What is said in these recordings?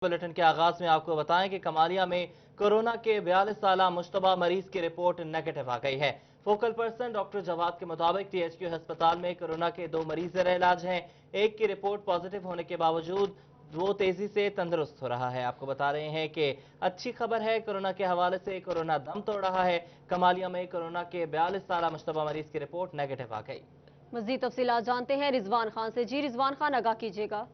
Bulletin के आगाज में आपको बताएं कि कमालिया में कोरोना के 42 साल मुश्तबा मरीज की रिपोर्ट नेगेटिव आ गई है। फोकल पर्सन डॉक्टर जवाद के मुताबिक THQ अस्पताल में कोरोना के 2 मरीज ज़ेर इलाज हैं। एक की रिपोर्ट पॉजिटिव होने के बावजूद वो तेजी से तंदुरुस्त हो रहा है। आपको बता रहे हैं कि अच्छी खबर है, कोरोना के हवाले से कोरोना दम तोड़ रहा है। कमालिया में कोरोना के 42 साल मुश्तबा मरीज की रिपोर्ट नेगेटिव आ गई। मज़ीद तफसीलात जानते हैं रिजवान खान से। जी रिजवान खान, आगाह कीजिएगा।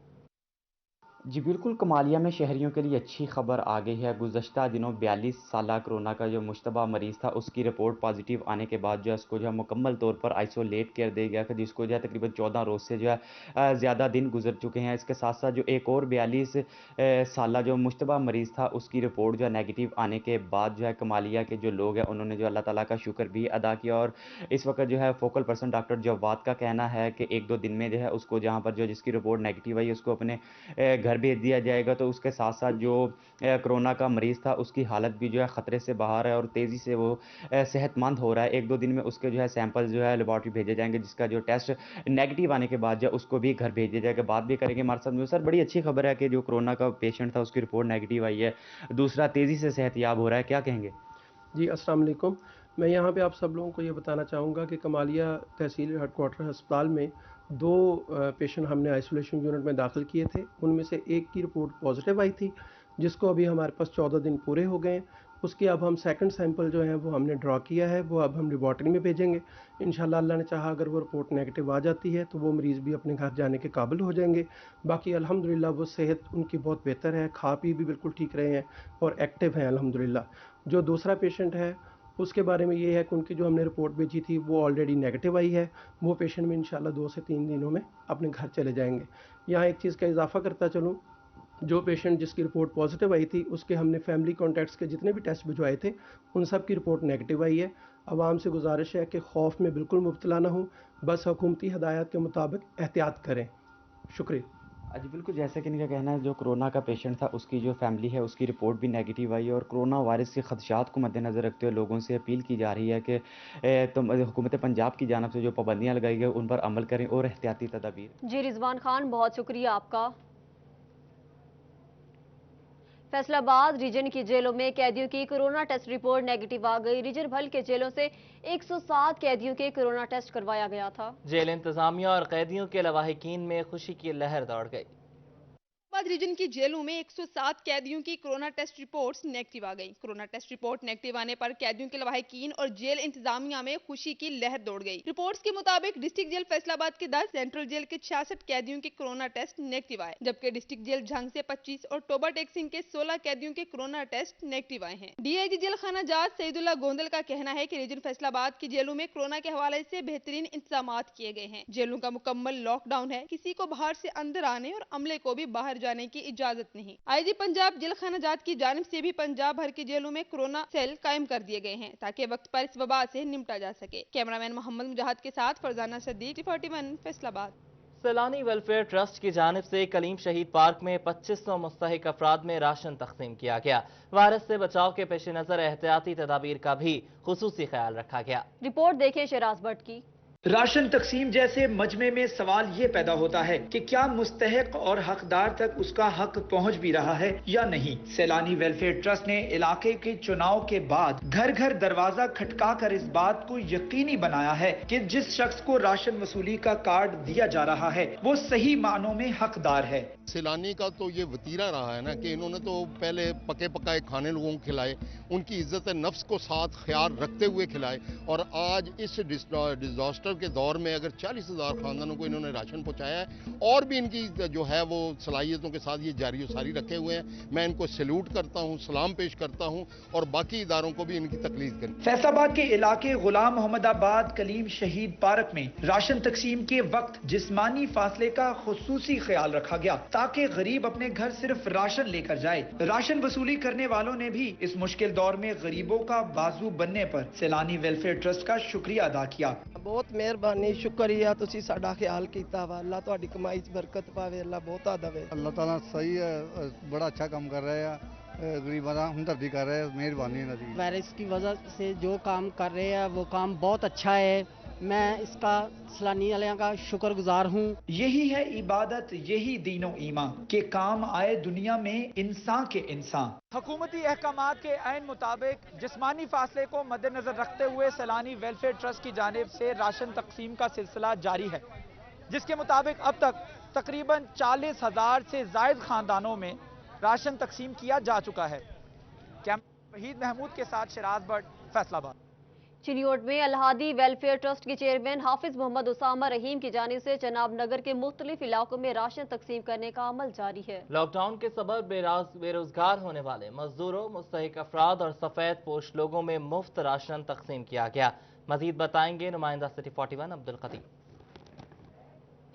जी बिल्कुल, कमालिया में शहरियों के लिए अच्छी खबर आ गई है। गुज़श्ता दिनों 42 साला कोरोना का जो मुश्तबा मरीज़ था, उसकी रिपोर्ट पॉजिटिव आने के बाद जो है उसको जो है मुकम्मल तौर पर आइसोलेट कर दिया गया था, जिसको जो है तकरीबन 14 रोज़ से जो है ज़्यादा दिन गुजर चुके हैं। इसके साथ साथ जो एक और 42 साला जो मुश्तबा मरीज़ था, उसकी रिपोर्ट जो है नेगेटिव आने के बाद जो है कमालिया के जो लोग हैं उन्होंने जो अल्लाह ताला का शुक्र भी अदा किया। और इस वक्त जो है फोकल पर्सन डॉक्टर जवाद का कहना है कि 1-2 दिन में जो है उसको जहाँ पर जो जिसकी रिपोर्ट नेगेटिव आई उसको अपने घर भेज दिया जाएगा। तो उसके साथ साथ जो कोरोना का मरीज़ था उसकी हालत भी जो है ख़तरे से बाहर है और तेज़ी से वो सेहतमंद हो रहा है। 1-2 दिन में उसके जो है सैंपल जो है लेबॉर्ट्री भेजे जाएंगे, जिसका जो टेस्ट नेगेटिव आने के बाद जो उसको भी घर भेज दिया जाएगा। बात भी करेंगे हमारे साथ में। सर, बड़ी अच्छी खबर है कि जो कोरोना का पेशेंट था उसकी रिपोर्ट नेगेटिव आई है, दूसरा तेज़ी से सेहतयाब हो रहा है, क्या कहेंगे? जी, अस्सलाम वालेकुम। मैं यहाँ पे आप सब लोगों को ये बताना चाहूँगा कि कमालिया तहसील हेडक्वार्टर अस्पताल में 2 पेशेंट हमने आइसोलेशन यूनिट में दाखिल किए थे। उनमें से एक की रिपोर्ट पॉजिटिव आई थी, जिसको अभी हमारे पास 14 दिन पूरे हो गए हैं। उसकी अब हम सेकंड सैंपल जो है वो हमने ड्रॉ किया है, वो अब हम लेबॉर्ट्री में भेजेंगे। इंशाल्लाह अल्लाह ने चाहा अगर वो रिपोर्ट नेगेटिव आ जाती है तो वो मरीज़ भी अपने घर जाने के काबिल हो जाएंगे। बाकी अल्हम्दुलिल्लाह वो सेहत उनकी बहुत बेहतर है, खा पी भी बिल्कुल ठीक रहे हैं और एक्टिव हैं अल्हम्दुलिल्लाह। जो दूसरा पेशेंट है उसके बारे में ये है कि उनकी जो हमने रिपोर्ट भेजी थी वो ऑलरेडी नेगेटिव आई है। वो पेशेंट भी इंशाल्लाह 2 से 3 दिनों में अपने घर चले जाएंगे। यहाँ एक चीज़ का इजाफा करता चलूँ, जो पेशेंट जिसकी रिपोर्ट पॉजिटिव आई थी उसके हमने फैमिली कॉन्टैक्ट्स के जितने भी टेस्ट भिजवाए थे उन सब की रिपोर्ट नेगेटिव आई है। आवाम से गुजारिश है कि खौफ में बिल्कुल मुब्तला ना हो, बस हुकूमती हदायत के मुताबिक एहतियात करें। शुक्रिया। जी बिल्कुल, जैसे कि इनका कहना है जो कोरोना का पेशेंट था उसकी जो फैमिली है उसकी रिपोर्ट भी नेगेटिव आई है और कोरोना वायरस के खदशात को मद्देनज़र रखते हुए लोगों से अपील की जा रही है कि तुम हुकूमत पंजाब की जानिब से जो पाबंदियाँ लगाई गई उन पर अमल करें और एहतियाती तदाबीर। जी रिजवान खान, बहुत शुक्रिया आपका। फैसलाबाद रीजन की जेलों में कैदियों की कोरोना टेस्ट रिपोर्ट नेगेटिव आ गई। रीजन भर के जेलों से 107 कैदियों के कोरोना टेस्ट करवाया गया था। जेल इंतजामिया और कैदियों के लवाहिकीन में खुशी की लहर दौड़ गई। फैसलाबाद रीजन की जेलों में 107 कैदियों की कोरोना टेस्ट रिपोर्ट्स नेगेटिव आ गई। कोरोना टेस्ट रिपोर्ट नेगेटिव आने पर कैदियों के लवाहिकीन और जेल इंतजामिया में खुशी की लहर दौड़ गई। रिपोर्ट्स के मुताबिक डिस्ट्रिक्ट जेल फैसलाबाद के 10, सेंट्रल जेल के 66 कैदियों के कोरोना टेस्ट नेगेटिव आए, जबकि डिस्ट्रिक्ट जेल झंग से 25 और टोबा टेक सिंह के 16 कैदियों के कोरोना टेस्ट नेगेटिव आए हैं। DIG जेल खाना जात सईदुल्लाह गोंदल का कहना है कि रीजन फैसलाबाद की जेलों में कोरोना के हवाले से बेहतरीन इंतजाम किए गए हैं। जेलों का मुकम्मल लॉकडाउन है, किसी को बाहर से अंदर आने और अमले को भी बाहर जाने की इजाजत नहीं। IG पंजाब जेल खाना जात की जानिब से भी पंजाब भर के जेलों में कोरोना सेल कायम कर दिए गए हैं ताकि वक्त पर इस वबा से निपटा जा सके। कैमरामैन मोहम्मद मुजाहिद के साथ फरजाना सदीक, 41 फैसलाबाद। सैलानी वेलफेयर ट्रस्ट की जानिब से कलीम शहीद पार्क में 2500 मुस्तहिक अफराद में राशन तकसीम किया गया। वायरस से बचाव के पेश नजर एहतियाती तदाबीर का भी खुसूसी ख्याल रखा गया। रिपोर्ट देखिए शराज भट्ट की। राशन तकसीम जैसे मजमे में सवाल ये पैदा होता है कि क्या मुस्तहिक और हकदार तक उसका हक पहुंच भी रहा है या नहीं। सैलानी वेलफेयर ट्रस्ट ने इलाके के चुनाव के बाद घर घर दरवाजा खटका कर इस बात को यकीनी बनाया है कि जिस शख्स को राशन वसूली का कार्ड दिया जा रहा है वो सही मानों में हकदार है। सैलानी का तो ये वतीरा रहा है ना कि इन्होंने तो पहले पके पकाए खाने लोगों को खिलाए, उनकी इज्जत नफ्स को साथ ख्याल रखते हुए खिलाए, और आज इस डिजास्टर के दौर में अगर 40,000 खानदानों को इन्होंने राशन पहुंचाया है और भी इनकी जो है वो सलाहियतों के साथ ये जारी और सारी रखे हुए हैं। मैं इनको सैल्यूट करता हूं, सलाम पेश करता हूं और बाकी इदारों को भी इनकी तकलीफ करें। फैसलाबाद के इलाके गुलाम मोहम्मदाबाद कलीम शहीद पार्क में राशन तकसीम के वक्त जिस्मानी फासले का खुसूसी ख्याल रखा गया ताकि गरीब अपने घर सिर्फ राशन लेकर जाए। राशन वसूली करने वालों ने भी इस मुश्किल दौर में गरीबों का बाजू बनने पर सैलानी वेलफेयर ट्रस्ट का शुक्रिया अदा किया। बहुत मेहरबानी, शुक्रिया, तुसी साडा ख्याल कीता वा। अल्लाह तुहाडी कमाई च बरकत पावे, अल्लाह बहुता देवे। अल्लाह ताला सही है, बड़ा अच्छा काम कर रहे हैं, गरीबों का हमदर्दी कर रहे हैं, मेहरबानी है। वायरस की वजह से जो काम कर रहे हैं वो काम बहुत अच्छा है मैं इसका सलानी वालियां का शुक्रगुजार हूँ। यही है इबादत, यही दीनो ईमान के काम आए दुनिया में इंसान के इंसान। हुकूमती अहकामात के ऐन मुताबिक जिस्मानी फासले को मद्देनजर रखते हुए सैलानी वेलफेयर ट्रस्ट की जानिब से राशन तकसीम का सिलसिला जारी है, जिसके मुताबिक अब तक तकरीबन 40,000 से जायद खानदानों में राशन तकसीम किया जा चुका है। वहीद महमूद के साथ शिराज भट्ट, फैसलाबाद। चिन्योट में अलहादी वेलफेयर ट्रस्ट के चेयरमैन हाफिज मोहम्मद उसामा रहीम की जानिब से जनाब नगर के मुख्तलिफ इलाकों में राशन तकसीम करने का अमल जारी है। लॉकडाउन के सबब बेरोजगार होने वाले मजदूरों, मुस्तहिक अफराद और सफेद पोश लोगों में मुफ्त राशन तकसीम किया गया। मजीद बताएंगे नुमाइंदा सिटी 41 अब्दुल कदीर।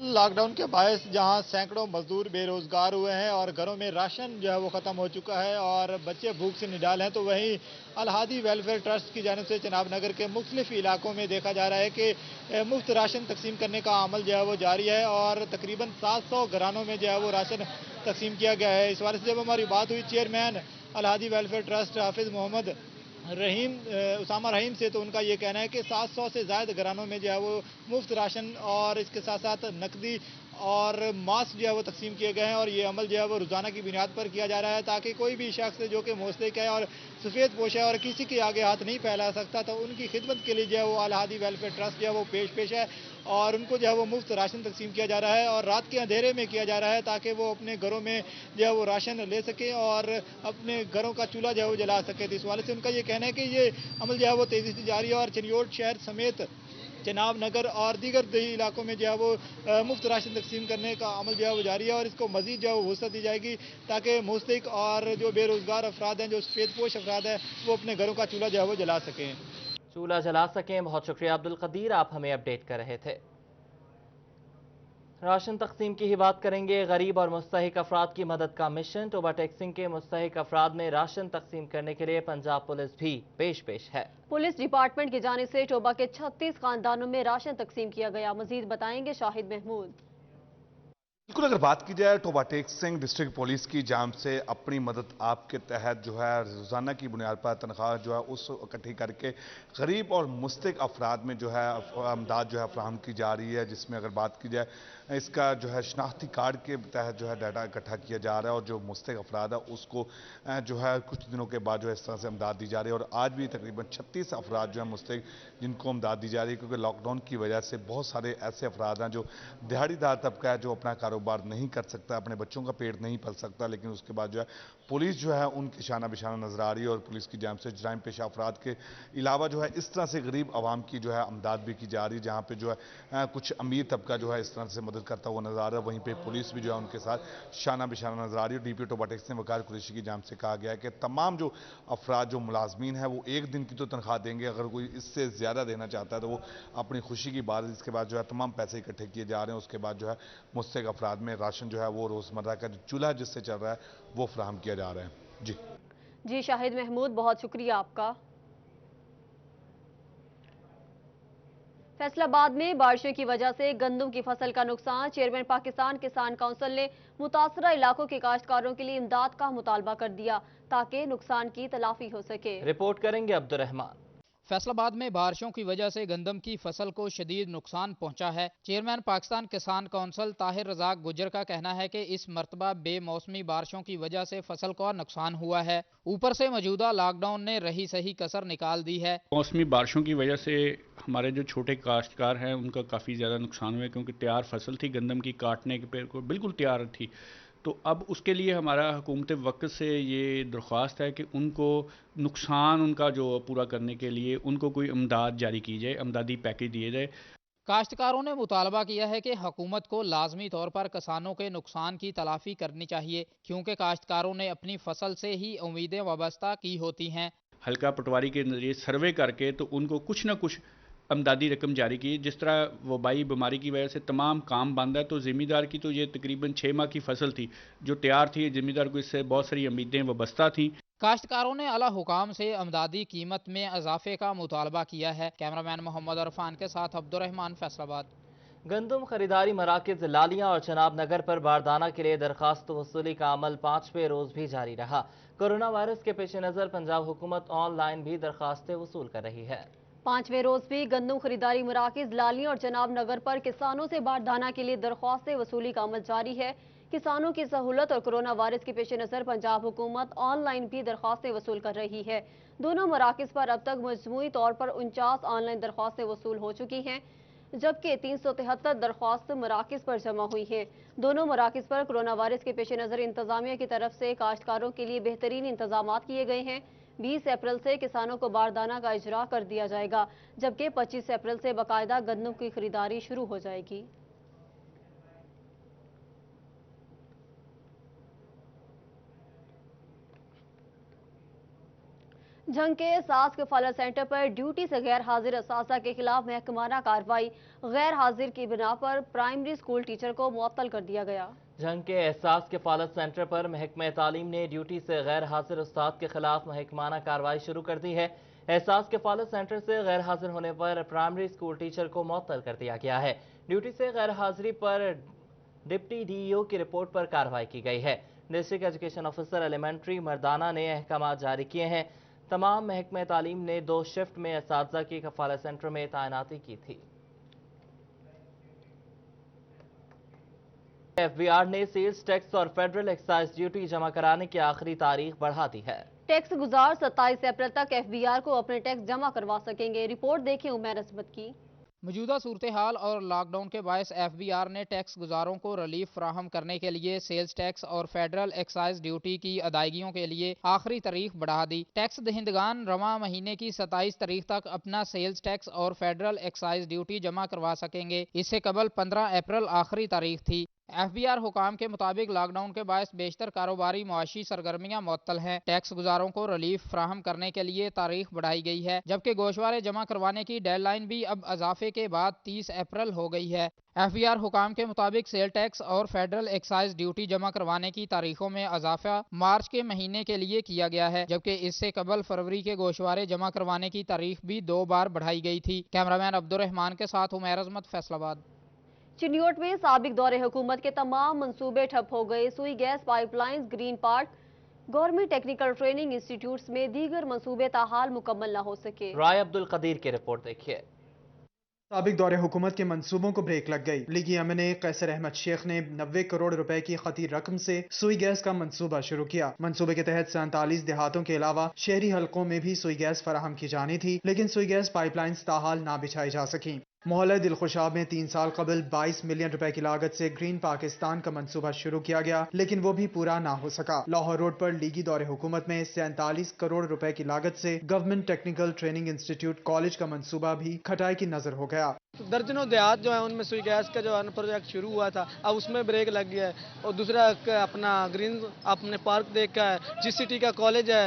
लॉकडाउन के बायस जहां सैकड़ों मजदूर बेरोजगार हुए हैं और घरों में राशन जो है वो ख़त्म हो चुका है और बच्चे भूख से निडाल हैं, तो वहीं अलहादी वेलफेयर ट्रस्ट की जानिब से जनाब नगर के मुख्तलिफ इलाकों में देखा जा रहा है कि मुफ्त राशन तकसीम करने का अमल जो है वो जारी है और तकरीबन 700 घरानों में जो है वो राशन तकसीम किया गया है। इस बारे से जब हमारी बात हुई चेयरमैन अलहादी वेलफेयर ट्रस्ट हाफिज मोहम्मद उसामा रहीम से, तो उनका ये कहना है कि 700 से ज़्यादा घरानों में जो है वो मुफ्त राशन और इसके साथ साथ नकदी और मास्क जो है वो तकसीम किए गए हैं और ये अमल जो है वो रोज़ाना की बुनियाद पर किया जा रहा है ताकि कोई भी शख्स जो कि मुस्तहिक है और सफ़ेद पोश है और किसी के आगे हाथ नहीं फैला सकता, तो उनकी खिदमत के लिए जो है वो अलहादी वेलफेयर ट्रस्ट जो है वो पेश है और उनको जो है वो मुफ्त राशन तकसीम किया जा रहा है और रात के अंधेरे में किया जा रहा है ताकि वो अपने घरों में जो है वो राशन ले सकें और अपने घरों का चूल्हा जो है वो जला सके। तो इस वाले से उनका ये कहना है कि ये अमल जो है वो तेज़ी से जारी है और चिन्योट शहर समेत जनाब नगर और दीगर दही इलाकों में जो है वो मुफ्त राशन तकसीम करने का अमल जो है वो जारी है और इसको मजीद जो है वो वसअत दी जाएगी ताकि मुस्तहिक और जो बेरोजगार अफराद हैं, जो सफेद पोश अफराद हैं, वो अपने घरों का चूल्हा जो है वो जला सकें। चूल्हा जला सकें। बहुत शुक्रिया अब्दुल कदीर, आप हमें अपडेट कर रहे थे। राशन तकसीम की ही बात करेंगे। गरीब और मुस्तहिक अफराद की मदद का मिशन टोबा टैक्सिंग के मुस्तहिक अफराद में राशन तकसीम करने के लिए पंजाब पुलिस भी पेश है। पुलिस डिपार्टमेंट की जानिब से टोबा के 36 खानदानों में राशन तकसीम किया गया। मजीद बताएंगे शाहिद महमूद। बिल्कुल, अगर बात की जाए टोबा टेक्सिंग डिस्ट्रिक्ट पुलिस की जानिब से अपनी मदद आपके तहत जो है रोज़ाना की बुनियाद पर तनख्वाह जो है उस इकट्ठी करके गरीब और मुस्तहिक अफराद में जो है अमदाद जो है फराहम की जा रही है, जिसमें अगर बात की जाए इसका जो है शनाख्ती कार्ड के तहत जो है डाटा इकट्ठा किया जा रहा है और जो मुस्तहिक अफराद है उसको जो है कुछ दिनों के बाद जो है इस तरह से अमदाद दी जा रही है और आज भी तकरीबन 36 अफराद जो है मुस्तहिक जिनको अमदाद दी जा रही है, क्योंकि लॉकडाउन की वजह से बहुत सारे ऐसे अफराद हैं जो दिहाड़ीदार तबका है, जो अपना कारोबार नहीं कर सकता, अपने बच्चों का पेट नहीं पल सकता, लेकिन उसके बाद जो है पुलिस जो है उनकी शाना बिशाना नजर आ रही है और पुलिस की जानिब से जराइम पेशा अफराद के अलावा जो है इस तरह से गरीब आवाम की जो है अमदाद भी की जा रही है, जहाँ पे जो है कुछ अमीर तबका जो है इस तरह से मदद करता हुआ नजर आ रहा है। वहीं पे पुलिस भी जो है उनके साथ शाना बिशाना नजर आ रही है। डीपी टोबा टैक्स ने वकार कुरैशी की जानिब से कहा गया है कि तमाम जो अफराद जो मुलाजमीन है वो एक दिन की तो तनख्वाह देंगे, अगर कोई इससे ज्यादा देना चाहता है तो वो अपनी खुशी की बात है। इसके बाद जो है तमाम पैसे इकट्ठे किए जा रहे हैं, उसके बाद जो है मुस्तहिक अफराद में राशन जो है वो रोजमर्रा का जो चूल्हा जिससे चल रहा है वो फराहम किया जा रहा है। जी शाहिद महमूद, बहुत शुक्रिया आपका। फैसलाबाद में बारिशों की वजह से गंदम की फसल का नुकसान। चेयरमैन पाकिस्तान किसान काउंसिल ने मुतासरा इलाकों के काश्तकारों के लिए इमदाद का मुतालबा कर दिया ताकि नुकसान की तलाफी हो सके। रिपोर्ट करेंगे अब्दुल रहमान। फैसलाबाद में बारिशों की वजह से गंदम की फसल को शदीद नुकसान पहुंचा है। चेयरमैन पाकिस्तान किसान काउंसिल ताहिर रज़ाक गुजर का कहना है कि इस मरतबा बेमौसमी बारिशों की वजह से फसल का नुकसान हुआ है। ऊपर से मौजूदा लॉकडाउन ने रही सही कसर निकाल दी है। मौसमी बारिशों की वजह से हमारे जो छोटे काश्तकार हैं उनका काफ़ी ज़्यादा नुकसान हुआ है, क्योंकि तैयार फसल थी गंदम की, काटने के पेड़ को बिल्कुल तैयार थी। तो अब उसके लिए हमारा हुकूमत वक्त से ये दरख्वास्त है कि उनको नुकसान उनका जो पूरा करने के लिए उनको कोई इमदाद जारी की जाए, इमदादी पैकेज दिए जाए। काश्तकारों ने मुतालबा किया है कि हुकूमत को लाजमी तौर पर किसानों के नुकसान की तलाफी करनी चाहिए, क्योंकि काश्तकारों ने अपनी फसल से ही उम्मीदें वाबस्ता की होती हैं। हल्का पटवारी के नज़रिए सर्वे करके तो उनको कुछ ना कुछ अमदादी रकम जारी की। जिस तरह वबाई बीमारी की वजह से तमाम काम बंद है, तो ज़मींदार की तो ये तकरीबन 6 माह की फसल थी जो तैयार थी। ज़मींदार को इससे बहुत सारी उम्मीदें वाबस्ता थी। काश्तकारों ने आला हुकाम से अमदादी कीमत में इजाफे का मुतालबा किया है। कैमरामैन मोहम्मद अरफान के साथ अब्दुर्रहमान, फैसलाबाद। गंदम खरीदारी मराकज लालियां और चनाब नगर पर बारदाना के लिए दरखास्त वसूली का अमल 5वें रोज भी जारी रहा। कोरोना वायरस के पेश नज़र पंजाब हुकूमत ऑनलाइन भी दरखास्तें वसूल कर रही है। पांचवें रोज भी गंदम खरीदारी मराकज लाली और जनाब नगर पर किसानों से बारदाना के लिए दरख्वास्तें वसूली का अमल जारी है। किसानों की सहूलत और कोरोना वायरस के पेश नज़र पंजाब हुकूमत ऑनलाइन भी दरख्वास्तें वसूल कर रही है। दोनों मराकज पर अब तक मजमूई तौर पर 49 ऑनलाइन दरख्वास्तें वसूल हो चुकी हैं, जबकि 373 दरख्वास्त मराकज पर जमा हुई हैं। दोनों मराकज पर कोरोना वायरस के पेश नज़र इंतजामिया की तरफ से काश्तकारों के लिए बेहतरीन इंतजाम किए गए हैं। 20 अप्रैल से किसानों को बारदाना का इजरा कर दिया जाएगा, जबकि 25 अप्रैल से बाकायदा गंदम की खरीदारी शुरू हो जाएगी। जंग के एहसास कफालत सेंटर पर ड्यूटी से गैर हाजिर असासा के खिलाफ महकमाना कार्रवाई। गैर हाजिर की बिना पर प्राइमरी स्कूल टीचर को मुअत्तल कर दिया गया। जंग के एहसास कफालत सेंटर पर महकमा तालीम ने ड्यूटी से गैर हाजिर उस्ताद के खिलाफ महकमाना कार्रवाई शुरू कर दी है। एहसास कफालत सेंटर से गैर हाजिर होने पर प्राइमरी स्कूल टीचर को मुअत्तल कर दिया गया है। ड्यूटी से गैर हाजिरी पर डिप्टी डीईओ की रिपोर्ट पर कार्रवाई की गई है। डिस्ट्रिक्ट एजुकेशन ऑफिसर एलिमेंट्री मर्दाना ने अहकाम जारी किए हैं। तमाम महकमा तालीम ने 2 शिफ्ट में असातिज़ा की कफालत सेंटर में तैनाती की थी। एफबीआर ने सेल्स टैक्स और फेडरल एक्साइज ड्यूटी जमा कराने की आखिरी तारीख बढ़ा दी है। टैक्स गुजार 27 अप्रैल तक एफबीआर को अपने टैक्स जमा करवा सकेंगे। रिपोर्ट देखें उमैर अजमत की। मौजूदा सूरत हाल और लॉकडाउन के बायस एफबीआर ने टैक्स गुजारों को रिलीफ फराहम करने के लिए सेल्स टैक्स और फेडरल एक्साइज ड्यूटी की अदायगियों के लिए आखिरी तारीख बढ़ा दी। टैक्स दहिंदगान रवां महीने की 27 तारीख तक अपना सेल्स टैक्स और फेडरल एक्साइज ड्यूटी जमा करवा सकेंगे। इससे कबल 15 अप्रैल आखिरी तारीख थी। एफबीआर हुकाम के मुताबिक लॉकडाउन के बायस बेशतर कारोबारी मुआशी सरगर्मियां मुअत्तल हैं। टैक्स गुजारों को रिलीफ फराहम करने के लिए तारीख बढ़ाई गई है, जबकि गोशवारे जमा करवाने की डेडलाइन भी अब इजाफे के बाद 30 अप्रैल हो गई है। एफबीआर हुकाम के मुताबिक सेल टैक्स और फेडरल एक्साइज ड्यूटी जमा करवाने की तारीखों में इजाफा मार्च के महीने के लिए किया गया है, जबकि इससे कबल फरवरी के गोशवारे जमा करवाने की तारीख भी 2 बार बढ़ाई गई थी। कैमरामैन अब्दुर्रहमान के साथ उमैर अजमत, फैसलाबाद। चिन्योट में साबिक दौरे हुकूमत के तमाम मंसूबे ठप हो गए। सुई gas pipelines, green park, government technical training institutes में दीगर मंसूबे ताहाल मुकम्मल न हो सके। राय अब्दुल कदीर की रिपोर्ट देखिए। साबिक दौरे हुकूमत के मंसूबों को ब्रेक लग गई। लीगी एमएनए कैसर अहमद शेख ने 90 करोड़ रुपए की खती रकम से सुई गैस का मंसूबा शुरू किया। मंसूबे के तहत 47 देहातों के अलावा शहरी हलकों में भी सुई गैस फराहम की जानी थी, लेकिन सुई गैस पाइपलाइन ताहाल ना बिछाई जा सकी। मोहल्ला दिलखुशाब में 3 साल कबल 22 मिलियन रुपए की लागत से ग्रीन पाकिस्तान का मंसूबा शुरू किया गया, लेकिन वो भी पूरा ना हो सका। लाहौर रोड पर लीगी दौरे हुकूमत में 47 करोड़ रुपए की लागत से government technical training institute college का मंसूबा भी खटाई की नजर हो गया। दर्जनों देहात जो है उनमें सुई गैस का जो प्रोजेक्ट शुरू हुआ था, अब उसमें ब्रेक लग गया है। और दूसरा अपना ग्रीन अपने पार्क देखा है, जीसीटी का कॉलेज है,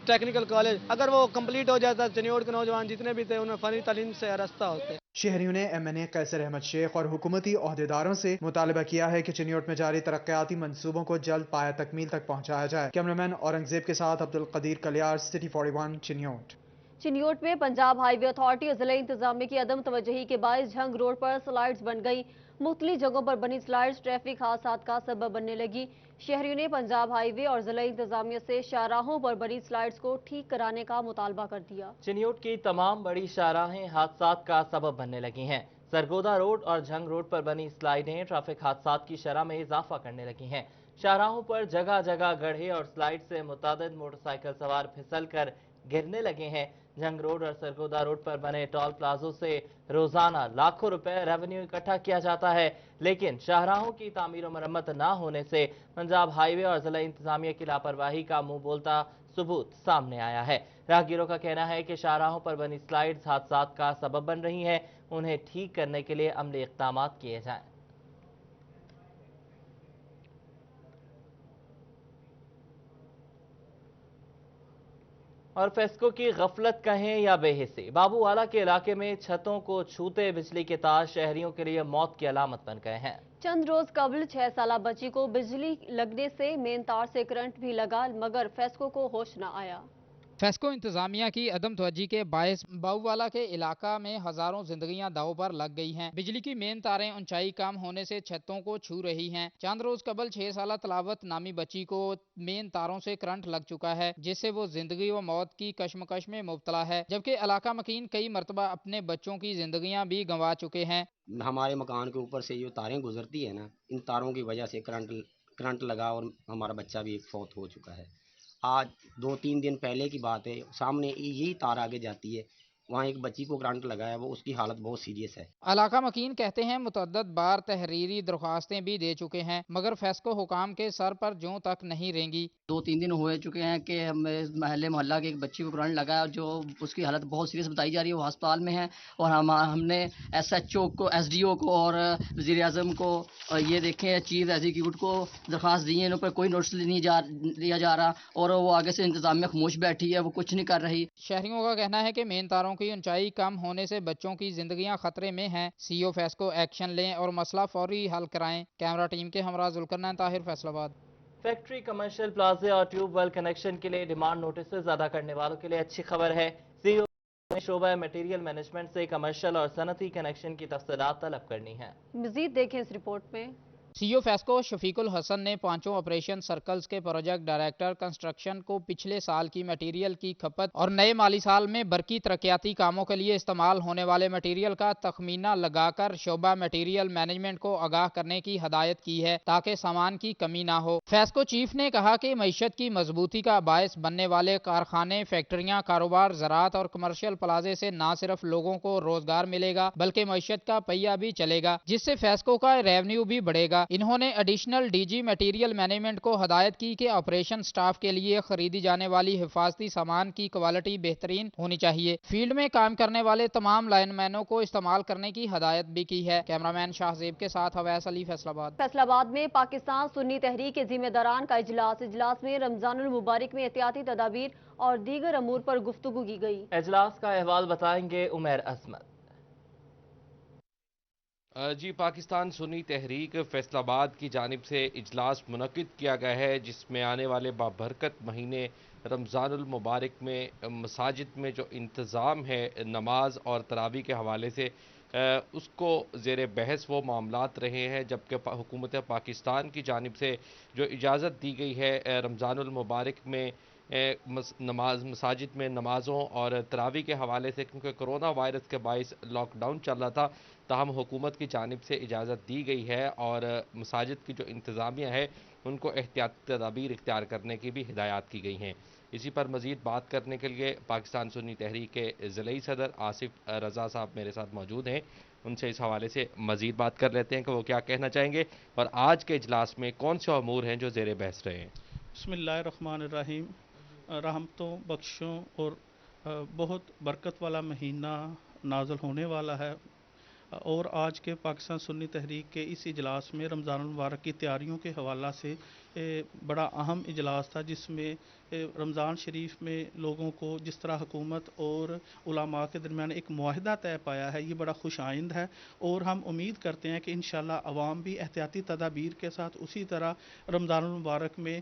टेक्निकल कॉलेज, अगर वो कंप्लीट हो जाता चिन्योट के नौजवान जितने भी थे उन्हें फनी तालीम से रास्ता होते। शहरियों ने एमएनए कैसर अहमद शेख और हुकूमती ओहदेदारों से मुतालबा किया है कि चिन्योट में जारी तरक्याती मंसूबों को जल्द पाया तकमील तक पहुंचाया जाए। कैमरामैन औरंगजेब के साथ अब्दुल कदीर कलियार, सिटी 41, चिन्योट। चिन्योट में पंजाब हाईवे अथॉरिटी और जिला इंतजामिया की अदम तवज्जही के बायस झंग रोड पर स्लाइड्स बन गई। मुख्तलिफ जगहों पर बनी स्लाइड्स ट्रैफिक हादसात का सबब बनने लगी। शहरियों ने पंजाब हाईवे और जिला इंतजामिया से शाहराहों पर बनी स्लाइड्स को ठीक कराने का मुतालबा कर दिया। चिन्योट की तमाम बड़ी शाहराहें हादसात का सबब बनने लगी हैं। सरगोदा रोड और झंग रोड पर बनी स्लाइडें ट्रैफिक हादसात की शरह में इजाफा करने लगी हैं। शाहराहों पर जगह जगह गड्ढे और स्लाइड से मुतादिद मोटरसाइकिल सवार फिसल कर गिरने लगे हैं। झंग रोड और सरगोदा रोड पर बने टोल प्लाजों से रोजाना लाखों रुपए रेवेन्यू इकट्ठा किया जाता है, लेकिन शाहराहों की तामीर और मरम्मत ना होने से पंजाब हाईवे और जिला इंतजामिया की लापरवाही का मुंह बोलता सबूत सामने आया है। राहगीरों का कहना है कि शाहराहों पर बनी स्लाइड्स हादसात का सबब बन रही हैं, उन्हें ठीक करने के लिए अमली इक़दाम किए जाएं। और फेस्को की गफलत कहें या बेहिसी, बाबूवाला के इलाके में छतों को छूते बिजली के तार शहरियों के लिए मौत की अलामत बन गए हैं। चंद रोज कबल 6 साला बच्ची को बिजली लगने से मेन तार से करंट भी लगा, मगर फेस्को को होश न आया। फेस्को इंतजामिया की अदम तवज्जी के बायस बाऊवाला के इलाका में हजारों जिंदगियां दांव पर लग गई हैं। बिजली की मेन तारें ऊंचाई कम होने से छतों को छू रही हैं। चंद रोज कबल 6 साल तलावत नामी बच्ची को मेन तारों से करंट लग चुका है, जिससे वो जिंदगी व मौत की कश्मकश में मुब्तला है, जबकि इलाका मकीन कई मरतबा अपने बच्चों की जिंदगियां भी गंवा चुके हैं। हमारे मकान के ऊपर से जो तारें गुजरती है ना, इन तारों की वजह से करंट लगा और हमारा बच्चा भी फौत हो चुका है। आज 2-3 दिन पहले की बात है, सामने यही तार आगे जाती है, वहाँ एक बच्ची को करंट लगा है, वो उसकी हालत बहुत सीरियस है। इलाका मकीन कहते हैं मुतअद्दद बार तहरीरी दरख्वास्तें भी दे चुके हैं, मगर फेस्को हुकाम के सर पर ज्यों तक नहीं रेंगी। 2-3 दिन हो चुके हैं कि महल्ले मोहल्ला के एक बच्ची को करंट लगा है, जो उसकी हालत बहुत सीरियस बताई जा रही है, वो अस्पताल में है। और हमने SHO को, SDO को और वज़ीर आज़म को, ये देखें चीफ एग्जीक्यूटिव को दरख्वास्त दी है, इन पर कोई नोटिस नहीं लिया जा रहा और वो आगे से इंतजामिया खामोश बैठी है, वो कुछ नहीं कर रही। शहरियों का कहना है कि मेन तारों की ऊंचाई कम होने से बच्चों की जिंदगियां खतरे में हैं। CEO फेस्को एक्शन लें और मसला फौरी हल कराएं। कैमरा टीम के हमरा जुल्करनैन ताहिर, फैसलाबाद। फैक्ट्री, कमर्शियल प्लाजे और ट्यूबवेल कनेक्शन के लिए डिमांड नोटिस अदा करने वालों के लिए अच्छी खबर है। CEO ने शोबा मटेरियल मैनेजमेंट से कमर्शियल और सनती कनेक्शन की तफसीलात तलब करनी है। मजीद देखें इस रिपोर्ट में। CEO फेस्को शफीकुल हसन ने 5 ऑपरेशन सर्कल्स के प्रोजेक्ट डायरेक्टर कंस्ट्रक्शन को पिछले साल की मटेरियल की खपत और नए माली साल में बरकी तरक्याती कामों के लिए इस्तेमाल होने वाले मटेरियल का तखमीना लगाकर शोबा मटेरियल मैनेजमेंट को आगाह करने की हदायत की है, ताकि सामान की कमी ना हो। फेस्को चीफ ने कहा कि मईशत की मजबूती का बायस बनने वाले कारखाने, फैक्ट्रियां, कारोबार, ज़राअत और कमर्शियल प्लाजे से न सिर्फ लोगों को रोजगार मिलेगा बल्कि मईशत का पहिया भी चलेगा, जिससे फेस्को का रेवेन्यू भी बढ़ेगा। इन्होंने एडिशनल DG मटेरियल मैनेजमेंट को हदायत की कि ऑपरेशन स्टाफ के लिए खरीदी जाने वाली हिफाजती सामान की क्वालिटी बेहतरीन होनी चाहिए। फील्ड में काम करने वाले तमाम लाइनमैनों को इस्तेमाल करने की हदायत भी की है। कैमरामैन शाहजेब के साथ अवैस अली, फैसलाबाद। फैसलाबाद में पाकिस्तान सुन्नी तहरीक के जिम्मेदारान का इजलास में रमजानुल मुबारक में एहतियाती तदाबीर और दीगर अमूर पर गुफ्तगू की गई। इजलास का अहवाल बताएंगे उमैर असमत। जी, पाकिस्तान सुन्नी तहरीक फैसलाबाद की जानिब से इजलास मुनक्किद किया गया है, जिसमें आने वाले बाबरकत महीने रमज़ानुल मुबारक में मसाजिद में जो इंतज़ाम है नमाज और तरावी के हवाले से उसको ज़ेर बहस वो मामलात रहे हैं, जबकि हुकूमत पाकिस्तान की जानिब से जो इजाज़त दी गई है रमज़ानुल मुबारक में मसाजिद में नमाज़ों और तरावी के हवाले से, क्योंकि कोरोना वायरस के बाइस लॉकडाउन चल रहा था, ताहम हुकूमत की जानिब से इजाज़त दी गई है और मसाजिद की जो इंतज़ामिया है उनको एहतियाती तदाबीर इख्तियार करने की भी हिदायत की गई हैं। इसी पर मज़ीद बात करने के लिए पाकिस्तान सुन्नी तहरीक के ज़िलई सदर आसिफ रज़ा साहब मेरे साथ मौजूद हैं। उनसे इस हवाले से मज़ीद बात कर लेते हैं कि वो क्या कहना चाहेंगे और आज के इजलास में कौन से अमूर हैं जो ज़ेर बहस रहे हैं। बिस्मिल्लाहिर्रहमानिर्रहीम। रहमतों, बख्शों और बहुत बरकत वाला महीना नाज़िल होने वाला है और आज के पाकिस्तान सुन्नी तहरीक के इस इजलास में रमज़ान मुबारक की तैयारियों के हवाला से बड़ा अहम इजलास था, जिसमें रमज़ान शरीफ में लोगों को जिस तरह हुकूमत और उलमा के दरमियान एक मुआहिदा तय पाया है, ये बड़ा खुश आइंद है और हम उम्मीद करते हैं कि इंशाअल्लाह अवाम भी एहतियाती तदाबीर के साथ उसी तरह रमज़ान मुबारक में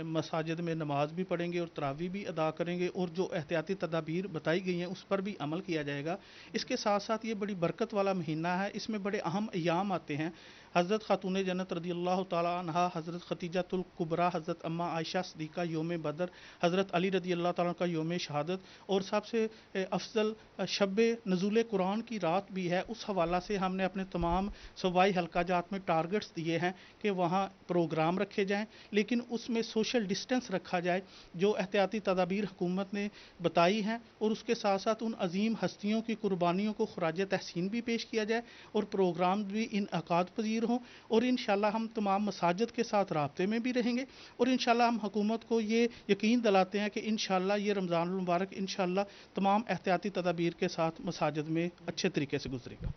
मसाजिद में नमाज भी पढ़ेंगे और तरावी भी अदा करेंगे और जो एहतियाती तदाबीर बताई गई हैं उस पर भी अमल किया जाएगा। इसके साथ साथ ये बड़ी बरकत वाला महीना है, इसमें बड़े अहम अय्याम आते हैं। हज़रत खातून जन्नत रज़ियल्लाहु ताला अन्हा, हज़रत खतीजतुल कुबरा, हज़रत अम्मा आयशा सिद्दीक़ा यौम बदर, हज़रत अली रज़ियल्लाहु ताला का यौम शहादत और सबसे अफजल शब नज़ूल कुरान की रात भी है। उस हवाला से हमने अपने तमाम सूबाई हल्का जात में टारगेट्स दिए हैं कि वहाँ प्रोग्राम रखे जाएँ, लेकिन उसमें सोशल डिस्टेंस रखा जाए जो एहतियाती तदाबीर हुकूमत ने बताई हैं, और उसके साथ साथ उन अजीम हस्तियों की कुर्बानियों को खराज तहसीन भी पेश किया जाए और प्रोग्राम भी इनअकाद पजीर हों। और इंशाल्लाह हम तमाम मसाजिद के साथ राब्ते में भी रहेंगे और इंशाल्लाह हम हुकूमत को ये यकीन दिलाते हैं कि इंशाल्लाह ये रमज़ान मुबारक इंशाल्लाह तमाम एहतियाती तदाबीर के साथ मसाजिद में अच्छे तरीके से गुजरेगा।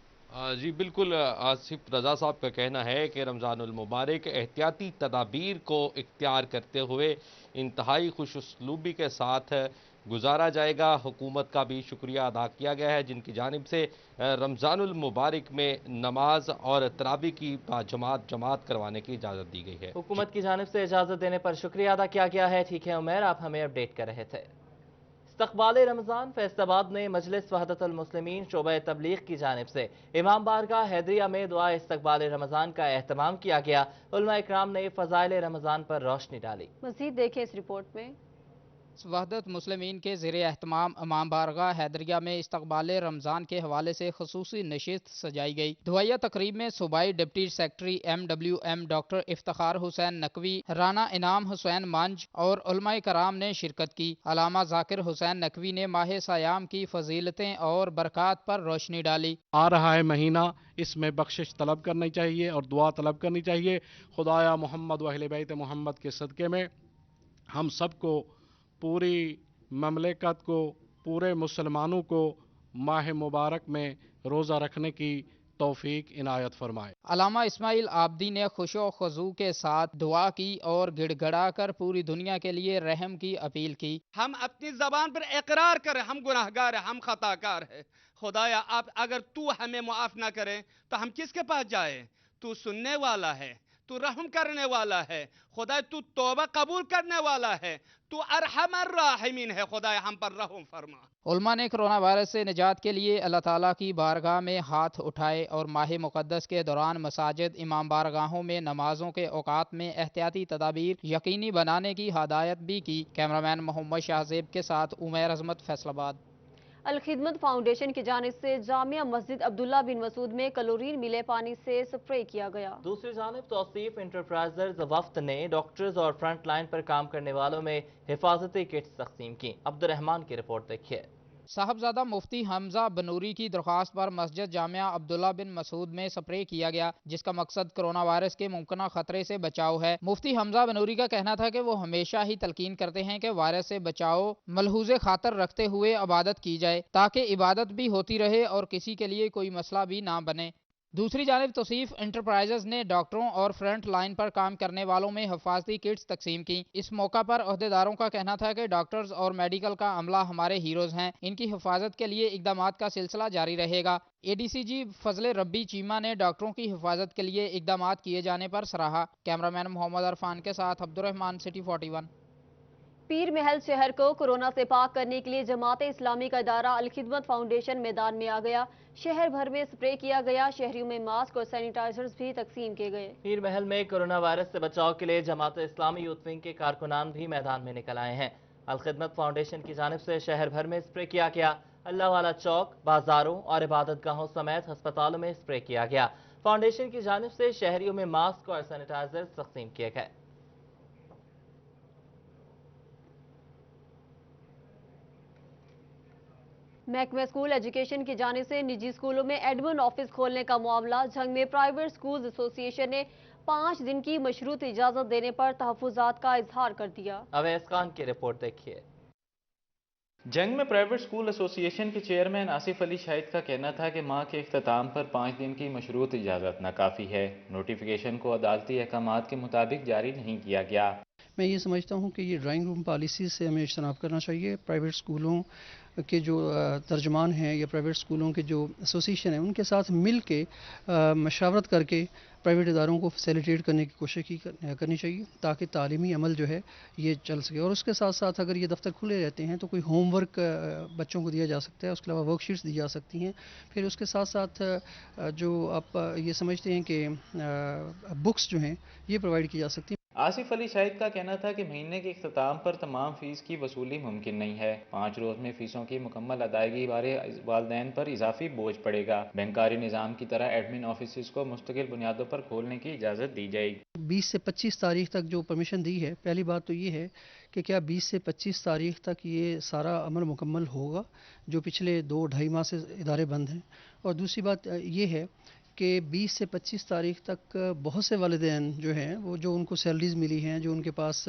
जी बिल्कुल, आसिफ रज़ा साहब का कहना है कि रमज़ानुल मुबारक एहतियाती तदाबीर को इख्तियार करते हुए इंतहाई खुशउस्लूबी के साथ गुजारा जाएगा। हुकूमत का भी शुक्रिया अदा किया गया है जिनकी जानिब से रमज़ानुल मुबारक में नमाज और तरावी की जमात करवाने की इजाज़त दी गई है। हुकूमत की जानिब से इजाज़त देने पर शुक्रिया अदा किया गया है। ठीक है उमैर, आप हमें अपडेट कर रहे थे। استقبال رمضان فیصل آباد میں مجلس وحدت المسلمین شعبہ تبلیغ کی جانب سے امام بارگاہ حیدریہ میں دعا استقبال رمضان کا اہتمام کیا گیا۔ علماء اکرام نے فضائل رمضان پر روشنی ڈالی۔ مزید دیکھیں اس رپورٹ میں۔ وحدت مسلمین کے زیر اہتمام امام بارگاہ حیدریہ میں استقبال رمضان کے حوالے سے خصوصی نشست سجائی گئی۔ دعائیہ تقریب میں صوبائی deputy secretary MWM doctor Iftikhar Hussain Naqvi, Rana Inam Hussain مانج اور علماء کرام نے شرکت کی۔ علامہ ذاکر حسین نقوی نے ماہ سیام کی فضیلتیں اور برکات پر روشنی ڈالی۔ آ رہا ہے مہینہ، اس میں بخشش طلب کرنی چاہیے اور دعا طلب کرنی چاہیے۔ خدایا محمد و اہل بیت محمد کے صدقے میں ہم سب کو، پوری مملکت کو، پورے مسلمانوں کو ماہ مبارک میں روزہ رکھنے کی توفیق عنایت فرمائے۔ علامہ اسماعیل عابدی نے خشوع و خضوع کے ساتھ دعا کی اور گڑ گڑا کر پوری دنیا کے لیے رحم کی اپیل کی۔ ہم اپنی زبان پر اقرار کریں، ہم گناہگار ہیں، ہم خطا کار ہیں۔ خدایا اگر تو ہمیں معاف نہ کرے تو ہم کس کے پاس جائیں؟ تو سننے والا ہے، تو رحم کرنے والا ہے، خدا تو توبہ قبول کرنے والا ہے، تو ارحم الراحمین ہے۔ خدا ہم پر رحم فرما۔ علماء نے کرونا وائرس سے نجات کے لیے اللہ تعالیٰ کی بارگاہ میں ہاتھ اٹھائے اور ماہ مقدس کے دوران مساجد، امام بارگاہوں میں نمازوں کے اوقات میں احتیاطی تدابیر یقینی بنانے کی ہدایت بھی کی۔ کیمرامین محمد شاہزیب کے ساتھ عمیر عظمت، فیصل آباد۔ الخدمت فاؤنڈیشن کی جانب سے جامعہ مسجد عبداللہ بن مسعود میں کلورین ملے پانی سے سپرے کیا گیا۔ دوسری جانب توصیف انٹرپرائزز وفد نے ڈاکٹرز اور فرنٹ لائن پر کام کرنے والوں میں حفاظتی کٹس تقسیم کی۔ عبد الرحمان کی رپورٹ دیکھیے۔ صاحبزادہ مفتی حمزہ بنوری کی درخواست پر مسجد جامعہ عبداللہ بن مسعود میں سپرے کیا گیا، جس کا مقصد کرونا وائرس کے ممکنہ خطرے سے بچاؤ ہے۔ مفتی حمزہ بنوری کا کہنا تھا کہ وہ ہمیشہ ہی تلقین کرتے ہیں کہ وائرس سے بچاؤ ملحوظ خاطر رکھتے ہوئے عبادت کی جائے، تاکہ عبادت بھی ہوتی رہے اور کسی کے لیے کوئی مسئلہ بھی نہ بنے۔ دوسری جانب توصیف انٹرپرائزز نے ڈاکٹروں اور فرنٹ لائن پر کام کرنے والوں میں حفاظتی کٹس تقسیم کی۔ اس موقع پر عہدیداروں کا کہنا تھا کہ ڈاکٹرز اور میڈیکل کا عملہ ہمارے ہیروز ہیں، ان کی حفاظت کے لیے اقدامات کا سلسلہ جاری رہے گا۔ ADCG فضل ربی چیمہ نے ڈاکٹروں کی حفاظت کے لیے اقدامات کیے جانے پر سراہا۔ کیمرامین محمد عرفان کے ساتھ عبد الرحمان، سٹی 41۔ پیر محل شہر کو کورونا سے پاک کرنے کے لیے جماعت اسلامی کا ادارہ الخدمت فاؤنڈیشن میدان میں آ گیا۔ شہر بھر میں سپرے کیا گیا، شہریوں میں ماسک اور سینیٹائزرز بھی تقسیم کیے گئے۔ پیر محل میں کورونا وائرس سے بچاؤ کے لیے جماعت اسلامی یوتھ ونگ کے کارکنان بھی میدان میں نکل آئے ہیں۔ الخدمت فاؤنڈیشن کی جانب سے شہر بھر میں سپرے کیا گیا۔ اللہ والا چوک، بازاروں اور عبادت گاہوں سمیت ہسپتالوں میں سپرے کیا گیا۔ فاؤنڈیشن کی جانب سے شہریوں میں ماسک اور سینیٹائزرز تقسیم کیے گئے۔ محکمہ اسکول ایجوکیشن کی جانب سے نجی اسکولوں میں ایڈمن آفس کھولنے کا معاملہ جنگ میں پرائیویٹ اسکولز ایسوسی ایشن نے 5 دن کی مشروط اجازت دینے پر تحفظات کا اظہار کر دیا۔ اویس خان کی رپورٹ دیکھیے۔ جنگ میں پرائیویٹ اسکول ایسوسی ایشن کے چیئرمین آصف علی شاہد کا کہنا تھا کہ ماہ کے اختتام پر 5 دن کی مشروط اجازت ناکافی ہے۔ نوٹیفیکیشن کو عدالتی احکامات کے مطابق جاری نہیں کیا گیا۔ میں یہ سمجھتا ہوں کہ یہ ڈرائنگ روم پالیسی سے ہمیں اجتناب کرنا چاہیے۔ پرائیویٹ اسکولوں کے جو ترجمان ہیں یا پرائیویٹ اسکولوں کے جو ایسوسی ایشن ہیں، ان کے ساتھ مل کے مشاورت کر کے پرائیویٹ اداروں کو فیسیلیٹیٹ کرنے کی کوشش کرنی چاہیے، تاکہ تعلیمی عمل جو ہے یہ چل سکے۔ اور اس کے ساتھ ساتھ اگر یہ دفتر کھلے رہتے ہیں تو کوئی ہوم ورک بچوں کو دیا جا سکتا ہے، اس کے علاوہ ورک شیٹس دی جا سکتی ہیں۔ پھر اس کے ساتھ ساتھ جو آپ یہ سمجھتے ہیں کہ بکس جو ہیں یہ پرووائڈ کی جا سکتی ہیں۔ آصف علی شاہد کا کہنا تھا کہ مہینے کے اختتام پر تمام فیس کی وصولی ممکن نہیں ہے۔ 5 روز میں فیسوں کی مکمل ادائیگی بارے والدین پر اضافی بوجھ پڑے گا۔ بینکاری نظام کی طرح ایڈمن آفیسز کو مستقل بنیادوں پر کھولنے کی اجازت دی جائے گی۔ 20 سے 25 تاریخ تک جو پرمیشن دی ہے، پہلی بات تو یہ ہے کہ کیا 20 سے 25 تاریخ تک یہ سارا عمل مکمل ہوگا جو پچھلے 2-2.5 ماہ سے ادارے بند ہیں، اور دوسری بات یہ ہے کہ 20 سے 25 تاریخ تک بہت سے والدین جو ہیں وہ جو ان کو سیلریز ملی ہیں، جو ان کے پاس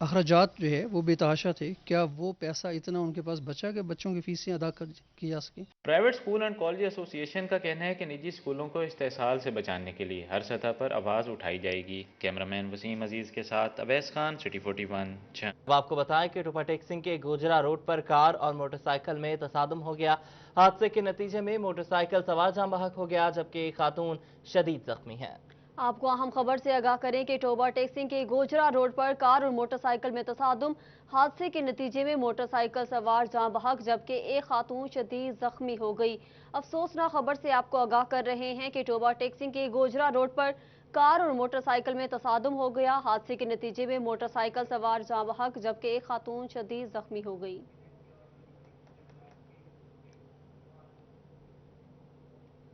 اخراجات جو ہے وہ بے تحاشا تھے، کیا وہ پیسہ اتنا ان کے پاس بچا کہ بچوں کی فیسیں ادا کی جا سکیں؟ پرائیویٹ اسکول اینڈ کالج ایسوسی ایشن کا کہنا ہے کہ نجی اسکولوں کو استحصال سے بچانے کے لیے ہر سطح پر آواز اٹھائی جائے گی۔ کیمرامین وسیم عزیز کے ساتھ اویس خان، سٹی 41۔ اب آپ کو بتائیں کہ ٹوپا ٹیکسنگ کے گوجرا روڈ پر کار اور موٹر سائیکل میں تصادم ہو گیا۔ حادثے کے نتیجے میں موٹر سائیکل سوار جاں بحق ہو گیا، جبکہ ایک خاتون شدید زخمی ہے۔ آپ کو اہم خبر سے آگاہ کریں کہ ٹوبہ ٹیکسنگ کے گوجرا روڈ پر کار اور موٹر سائیکل میں تصادم، حادثے کے نتیجے میں موٹر سائیکل سوار جاں بحق جبکہ ایک خاتون شدید زخمی ہو گئی۔ افسوسناک خبر سے آپ کو آگاہ کر رہے ہیں کہ ٹوبہ ٹیکسنگ کے گوجرا روڈ پر کار اور موٹر سائیکل میں تصادم ہو گیا۔ حادثے کے نتیجے میں موٹر سائیکل سوار جاں بحق جبکہ ایک خاتون شدید زخمی ہو گئی۔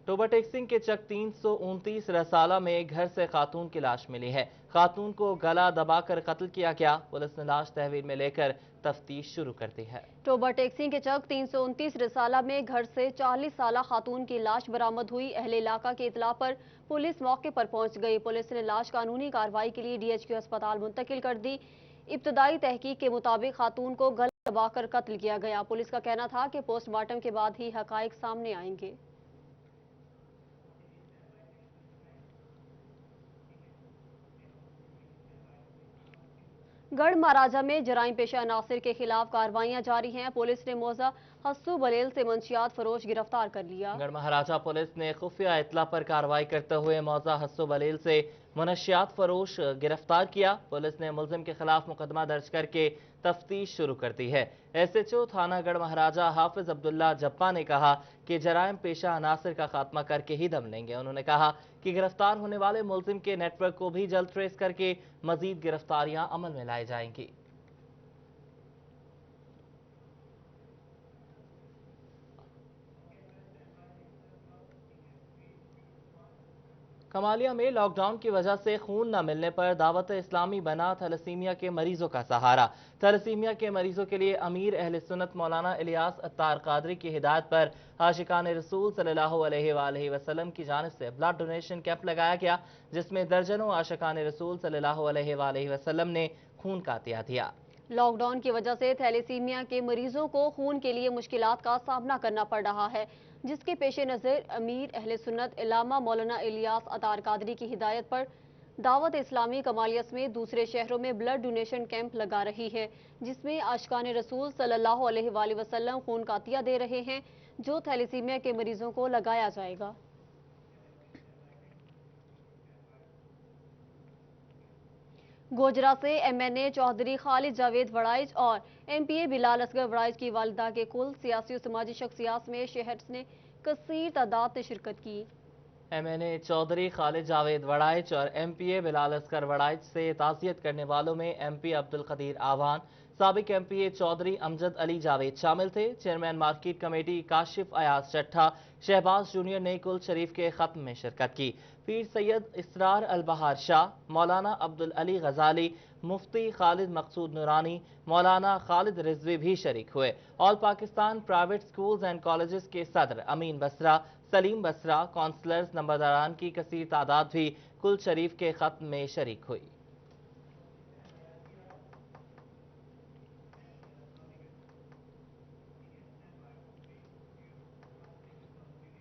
ٹوبہ ٹیکسنگ کے چک 329 رسالہ میں گھر سے خاتون کی لاش ملی ہے۔ خاتون کو گلا دبا کر قتل کیا گیا۔ پولیس نے لاش تحویل میں لے کر تفتیش شروع کر دی ہے۔ ٹوبہ ٹیکسنگ کے چک 329 رسالہ میں گھر سے 40 سالہ خاتون کی لاش برآمد ہوئی۔ اہل علاقہ کی اطلاع پر پولیس موقع پر پہنچ گئی۔ پولیس نے لاش قانونی کارروائی کے لیے DHQ ہسپتال منتقل کر دی۔ ابتدائی تحقیق کے مطابق خاتون کو گلا دبا کر قتل کیا گیا۔ پولیس کا کہنا تھا کہ پوسٹ مارٹم کے بعد ہی حقائق سامنے آئیں گے۔ گڑھ مہاراجہ میں جرائم پیشہ عناصر کے خلاف کارروائیاں جاری ہیں۔ پولیس نے موزہ حسو بلیل سے منشیات فروش گرفتار کر لیا۔ گڑھ مہاراجہ پولیس نے خفیہ اطلاع پر کارروائی کرتے ہوئے موزہ حسو بلیل سے منشیات فروش گرفتار کیا۔ پولیس نے ملزم کے خلاف مقدمہ درج کر کے تفتیش شروع کر دی ہے۔ SHO تھانہ گڑھ مہاراجہ حافظ عبداللہ جپا نے کہا کہ جرائم پیشہ عناصر کا خاتمہ کر کے ہی دم لیں گے۔ انہوں نے کہا کہ گرفتار ہونے والے ملزم کے نیٹ ورک کو بھی جلد ٹریس کر کے مزید گرفتاریاں عمل میں لائی جائیں گی۔ کمالیہ میں لاک ڈاؤن کی وجہ سے خون نہ ملنے پر دعوت اسلامی بنا تھیلیسیمیا کے مریضوں کا سہارا۔ تھیلیسیمیا کے مریضوں کے لیے امیر اہل سنت مولانا الیاس عطار قادری کی ہدایت پر عاشقان رسول صلی اللہ علیہ وآلہ وسلم کی جانب سے بلڈ ڈونیشن کیمپ لگایا گیا، جس میں درجنوں عاشقان رسول صلی اللہ علیہ وآلہ وسلم نے خون کا عطیہ دیا۔ لاک ڈاؤن کی وجہ سے تھیلیسیمیا کے مریضوں کو خون کے لیے مشکلات کا سامنا کرنا پڑ رہا ہے، جس کے پیش نظر امیر اہل سنت علامہ مولانا الیاس عطار قادری کی ہدایت پر دعوت اسلامی کمالیہ سمیت دوسرے شہروں میں بلڈ ڈونیشن کیمپ لگا رہی ہے، جس میں عاشقان رسول صلی اللہ علیہ وآلہ وسلم خون کا عطیہ دے رہے ہیں، جو تھیلیسیمیا کے مریضوں کو لگایا جائے گا۔ گوجرا سے MNA چودھری خالد جاوید وڑائچ اور MPA بلال اصغر وڑائچ کی والدہ کے کل سیاسی و سماجی شخصیات میں شہر نے کثیر تعداد میں شرکت کی۔ MNA چودھری خالد جاوید وڑائچ اور MPA بلال اصغر وڑائچ سے تعزیت کرنے والوں میں MP عبدالقدیر آوان، سابق MPA چودھری امجد علی جاوید شامل تھے۔ Chairman market committee Kashif Ayaz Chattha Shahbaz junior نے کل شریف کے ختم میں شرکت کی۔ پیر سید اسرار البہار شاہ، مولانا عبدالعلی غزالی، مفتی خالد مقصود نورانی، مولانا خالد رضوی بھی شریک ہوئے۔ All Pakistan Private Schools and Colleges کے صدر امین بسرا، سلیم بسرا، کونسلرز، نمبرداران کی کثیر تعداد بھی کل شریف کے ختم میں شریک ہوئی۔